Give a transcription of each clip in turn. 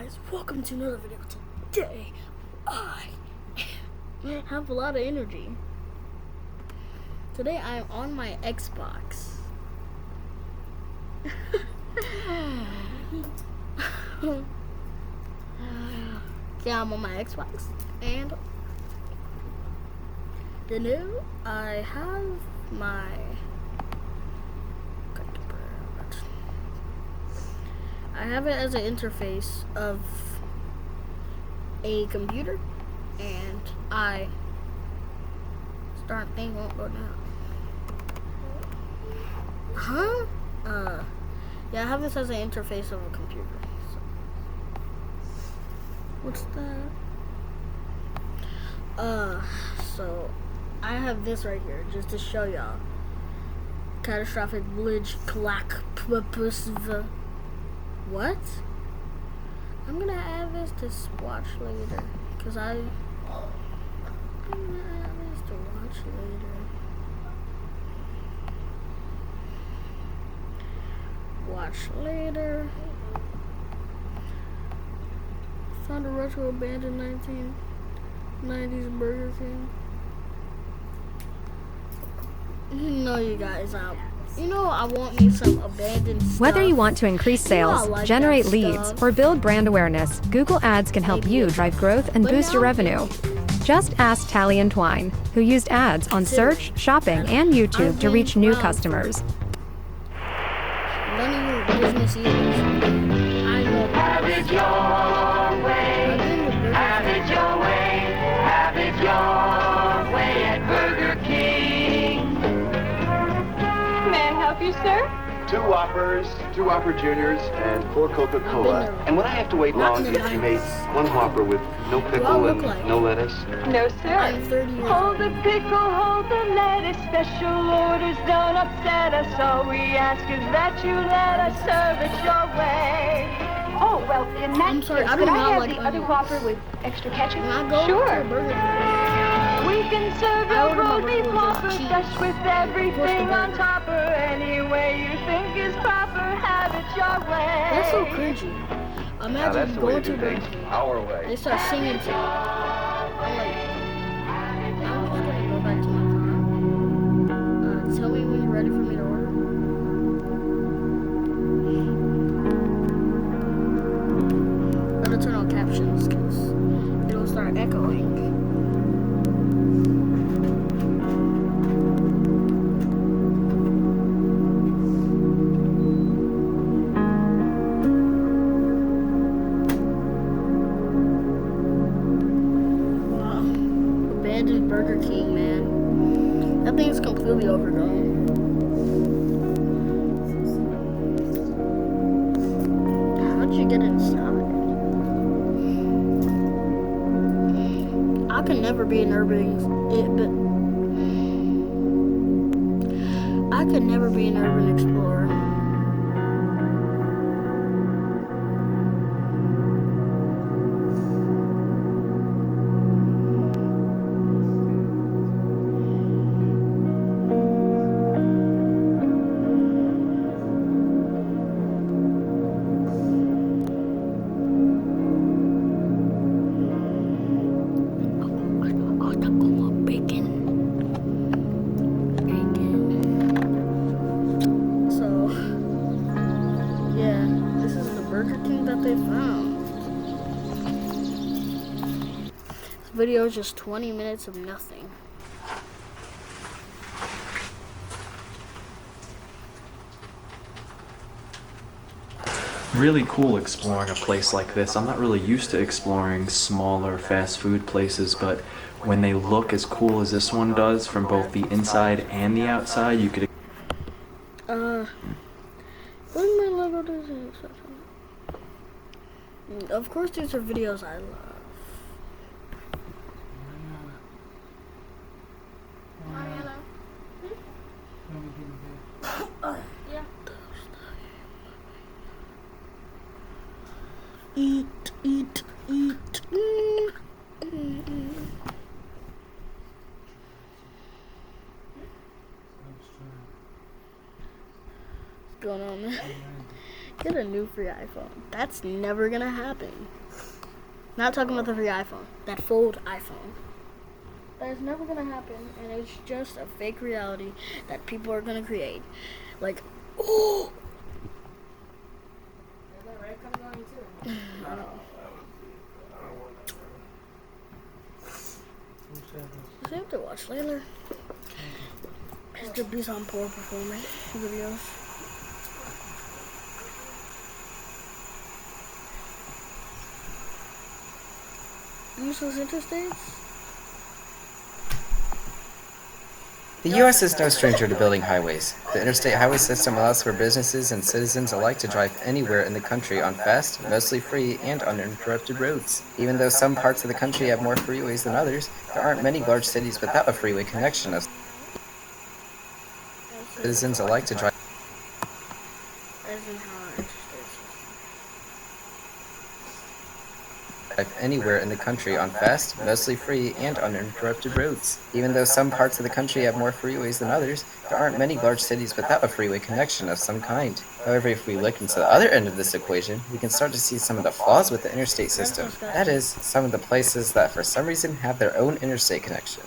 guys, welcome to another video. Today, I have a lot of energy. Today I am on my Xbox. Yeah, I'm on my Xbox, and I have my it as an interface of a computer, and I start thing won't go down. Yeah, I have this as an interface of a computer. So. What's that? So I have this right here just to show y'all. Catastrophic glitch What? I'm gonna add this to watch later, cause I'm gonna add this to watch later. Watch later. Found a retro abandoned 1990s Burger King. No, you guys out. You know, I want me some abandoned stuff. Whether you want to increase sales, like generate that leads, stuff. or build brand awareness, Google Ads can help you drive growth and But boost your now- revenue. Just ask Tally and Twine, who used ads on search, shopping, and YouTube to reach new customers. None of your business either. I know. Have it your way. Have it your way. Have it your way at Burger King. May I help you, sir? 2 Whoppers, 2 Whopper Juniors, and 4 Coca-Cola. And would I have to wait long to get you made 1 Whopper with no pickle and no lettuce? No, sir. I'm 30 years Hold the pickle, hold the lettuce. Special orders don't upset us. All we ask is that you let us serve it your way. Oh, well, in that I'm sorry, case, I do could I not have like the other onions. Whopper with extra ketchup? When I go Sure. to a Burger King, We can serve I your order my roast beef burger with Whopper cheese. fresh with everything burger. on top. Or any way you think is proper, have it your way. that's so cringy. Now Imagine that's the way going to to do a Burger things. King. Our They way. start singing to you. I'm like, I'm just gonna go back to my car. Tell me when you're ready for me to order. I'm gonna turn on captions because it'll start echoing. Wow. Abandoned Burger King, man. That thing is completely overgrown. How'd you get inside? I could never be an I could never be an urban explorer. Oh, taco bacon. So, yeah, this is the Burger King that they found. This video is just 20 minutes of nothing. Really cool exploring a place like this. I'm not really used to exploring smaller fast food places, but when they look as cool as this one does from both the inside and the outside, you could Where's my Lego Disney section? Of course, these are videos I love. Eat. What's going on, man? Get a new free iPhone. That's never gonna happen. Not talking about the free iPhone. That fold iPhone. That is never gonna happen, and it's just a fake reality that people are gonna create. Like, oh! I know. Does he have to watch Layla? Mr. Beast on poor performance videos. Useless interstates? The U.S. is no stranger to building highways. The interstate highway system allows for businesses and citizens alike to drive anywhere in the country on fast, mostly free, and uninterrupted roads. Even though some parts of the country have more freeways than others, there aren't many large cities without a freeway connection of citizens alike to drive anywhere in the country on fast, mostly free, and uninterrupted roads. Even though some parts of the country have more freeways than others, there aren't many large cities without a freeway connection of some kind. However, if we look into the other end of this equation, we can start to see some of the flaws with the interstate system. That is, some of the places that for some reason have their own interstate connection.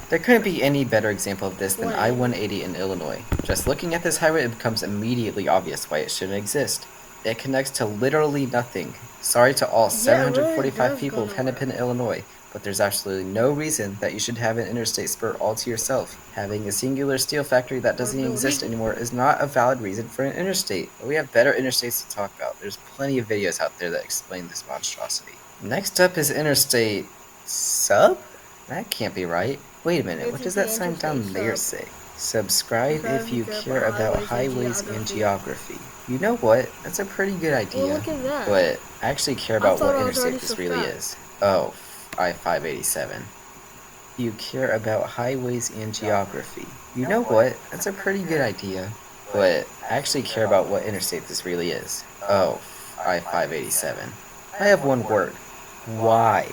There couldn't be any better example of this than I-180 in Illinois. Just looking at this highway, it becomes immediately obvious why it shouldn't exist. It connects to literally nothing. Sorry to all 745 people in Hennepin, Illinois, but there's absolutely no reason that you should have an interstate spur all to yourself. Having a singular steel factory that doesn't even exist anymore is not a valid reason for an interstate, but we have better interstates to talk about. There's plenty of videos out there that explain this monstrosity. Next up is Interstate Sub? That can't be right. Wait a minute, what does that sign down there say? Subscribe if you care about highways and geography. You know what? That's a pretty good idea. Well, look at that. But I actually care about what interstate this really is. Oh, I-587. You care about highways and geography. You know what? That's a pretty good idea. But I actually care about what interstate this really is. Oh, I-587. I have one word. Why?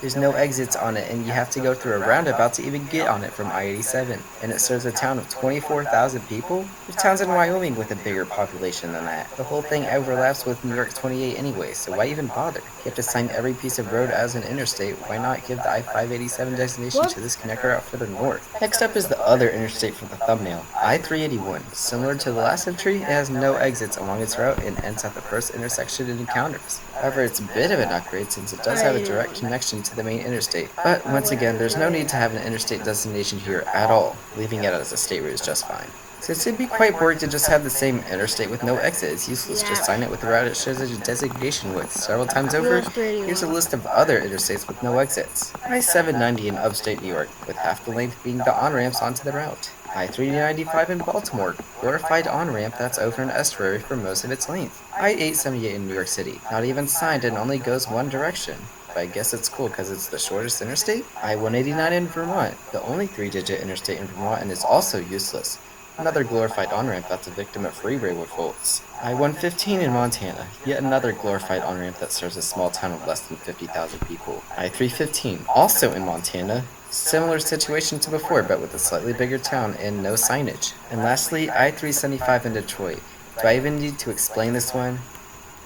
There's no exits on it, and you have to go through a roundabout to even get on it from I-87. And it serves a town of 24,000 people? There's towns in Wyoming with a bigger population than that. The whole thing overlaps with New York 28 anyway, so why even bother? You have to sign every piece of road as an interstate. Why not give the I-587 designation to this connector out further north? Next up is the other interstate from the thumbnail, I-381. Similar to the last entry, it has no exits along its route and ends at the first intersection it encounters. However, it's a bit of an upgrade since it does have a direct connection to the main interstate. But once again, there's no need to have an interstate designation here at all. Leaving it as a state route is just fine. Since it'd be quite boring to just have the same interstate with no exit, it's useless. Just sign it with the route it shares a designation with. Several times over, here's a list of other interstates with no exits. I-790 in upstate New York, with half the length being the on-ramps onto the route. I-395 in Baltimore, glorified on-ramp that's over an estuary for most of its length. I-878 in New York City, not even signed and only goes one direction. But I guess it's cool because it's the shortest interstate. I-189 in Vermont, the only 3-digit interstate in Vermont, and is also useless. Another glorified on-ramp that's a victim of freeway faults. I-115 in Montana, yet another glorified on-ramp that serves a small town of less than 50,000 people. I-315, also in Montana, similar situation to before but with a slightly bigger town and no signage. And lastly, I-375 in Detroit. Do I even need to explain this one?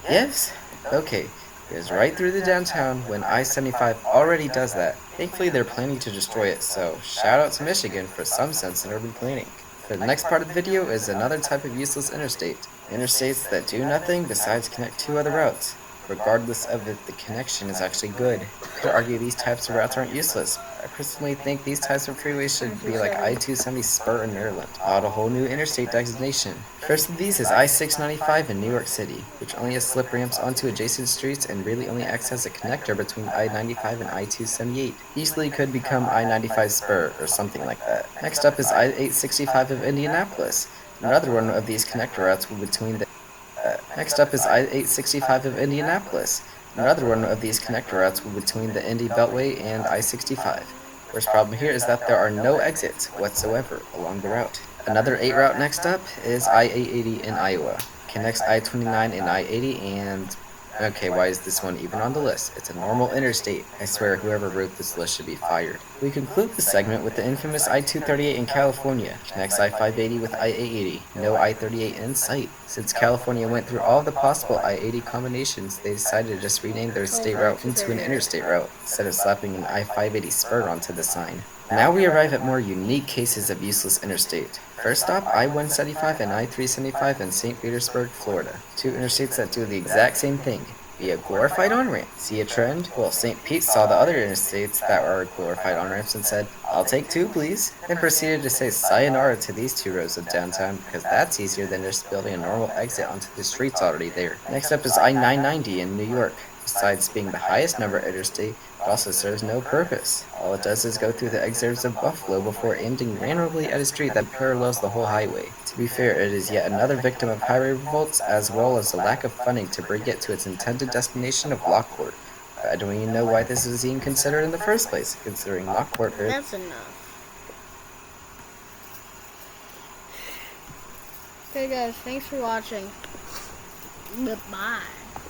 Yes? Okay. It goes right through the downtown when I-75 already does that. Thankfully they're planning to destroy it, so shout out to Michigan for some sense in urban planning. For the next part of the video is another type of useless interstate. Interstates that do nothing besides connect two other routes. Regardless of if the connection is actually good. You could argue these types of routes aren't useless. I personally think these types of freeways should be like I-270 spur in Maryland. Add a whole new interstate designation. First of these is I-695 in New York City, which only has slip ramps onto adjacent streets and really only acts as a connector between I-95 and I-278. Easily could become I-95 spur or something like that. Next up is I-865 of Indianapolis. Another one of these connector routes between the Next up is I-865 of Indianapolis. Another one of these connector routes between the Indy Beltway and I-65. First problem here is that there are no exits whatsoever along the route. Another 8 route next up is I-880 in Iowa. Connects I-29 and I-80 and Okay, why is this one even on the list? It's a normal interstate. I swear whoever wrote this list should be fired. We conclude this segment with the infamous I-238 in California. Connects I-580 with I-880. No I-38 in sight. Since California went through all the possible I-80 combinations, they decided to just rename their state route into an interstate route, instead of slapping an I-580 spur onto the sign. Now we arrive at more unique cases of useless interstate. First stop, I-175 and I-375 in St. Petersburg, Florida. Two interstates that do the exact same thing. Be a glorified on-ramp. See a trend? Well, St. Pete saw the other interstates that are glorified on-ramps and said, "I'll take two, please." Then proceeded to say sayonara to these 2 rows of downtown because that's easier than just building a normal exit onto the streets already there. Next up is I-990 in New York. Besides being the highest number interstate, it also serves no purpose. All it does is go through the exurbs of Buffalo before ending randomly at a street that parallels the whole highway. To be fair, it is yet another victim of highway revolts as well as the lack of funding to bring it to its intended destination of Lockport. I don't even know why this was even considered in the first place, considering Lockport. That's enough. Okay guys, thanks for watching. Goodbye.